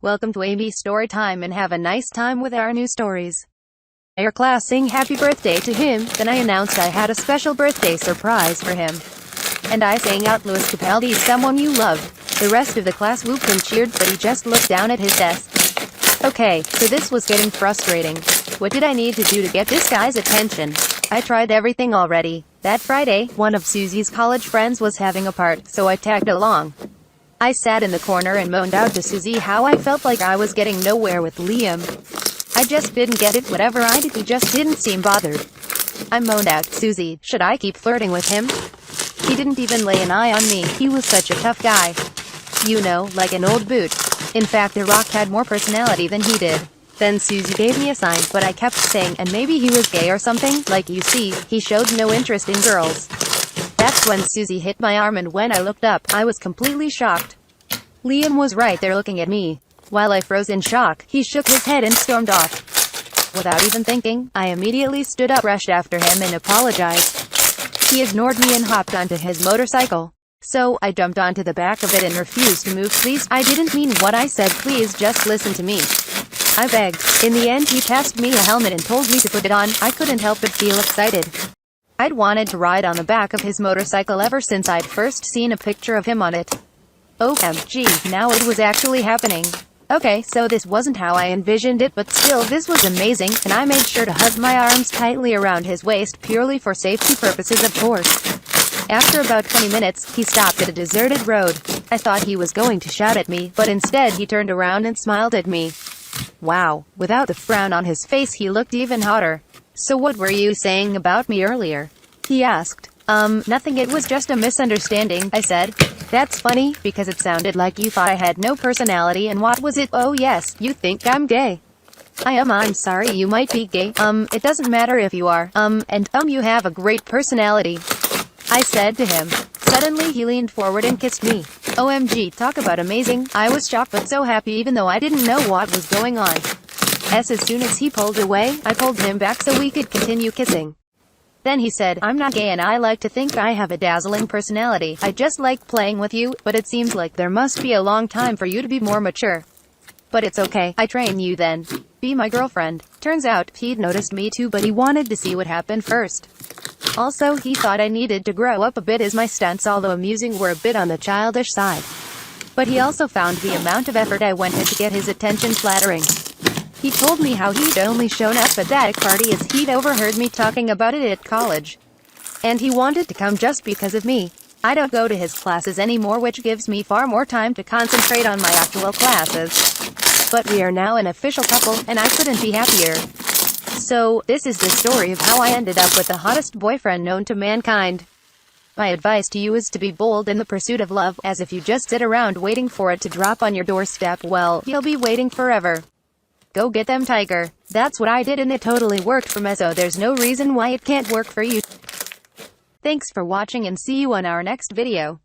Welcome to Amy Storytime and have a nice time with our new stories. Our class sang happy birthday to him, then I announced I had a special birthday surprise for him. And I sang out Louis Capaldi's Someone You Love. The rest of the class whooped and cheered, but he just looked down at his desk. Okay, so this was getting frustrating. What did I need to do to get this guy's attention? I tried everything already. That Friday, one of Susie's college friends was having a part, so I tagged along. I sat in the corner and moaned out to Susie how I felt like I was getting nowhere with Liam. I just didn't get it. Whatever I did, he just didn't seem bothered. I moaned out, Susie, should I keep flirting with him? He didn't even lay an eye on me. He was such a tough guy. You know, like an old boot. In fact, The Rock had more personality than he did. Then Susie gave me a sign, but I kept saying, and maybe he was gay or something. Like you see, he showed no interest in girls. That's when Susie hit my arm, and when I looked up, I was completely shocked. Liam was right there looking at me. While I froze in shock, he shook his head and stormed off. Without even thinking, I immediately stood up, rushed after him, and apologized. He ignored me and hopped onto his motorcycle. So, I jumped onto the back of it and refused to move. Please, I didn't mean what I said, please just listen to me. I begged. In the end, he passed me a helmet and told me to put it on. I couldn't help but feel excited. I'd wanted to ride on the back of his motorcycle ever since I'd first seen a picture of him on it. OMG, now it was actually happening. Okay, so this wasn't how I envisioned it, but still this was amazing, and I made sure to hug my arms tightly around his waist, purely for safety purposes of course. After about 20 minutes, he stopped at a deserted road. I thought he was going to shout at me, but instead he turned around and smiled at me. Wow, without the frown on his face he looked even hotter. So what were you saying about me earlier? He asked. Nothing, it was just a misunderstanding, I said. That's funny, because it sounded like you thought I had no personality. And what was it? Oh yes, you think I'm gay. I'm sorry, you might be gay. It doesn't matter if you are. You have a great personality, I said to him. Suddenly he leaned forward and kissed me. OMG, talk about amazing. I was shocked but so happy, even though I didn't know what was going on. As soon as he pulled away, I pulled him back so we could continue kissing. Then he said, I'm not gay and I like to think I have a dazzling personality. I just like playing with you, but it seems like there must be a long time for you to be more mature. But it's okay, I train you then. Be my girlfriend. Turns out, he'd noticed me too, but he wanted to see what happened first. Also, he thought I needed to grow up a bit, as my stunts, although amusing, were a bit on the childish side. But he also found the amount of effort I went into to get his attention flattering. He told me how he'd only shown up at that party as he'd overheard me talking about it at college. And he wanted to come just because of me. I don't go to his classes anymore, which gives me far more time to concentrate on my actual classes. But we are now an official couple, and I couldn't be happier. So, this is the story of how I ended up with the hottest boyfriend known to mankind. My advice to you is to be bold in the pursuit of love, as if you just sit around waiting for it to drop on your doorstep, well, you'll be waiting forever. Go get them, tiger. That's what I did, and it totally worked for me, so there's no reason why it can't work for you. Thanks for watching and see you on our next video.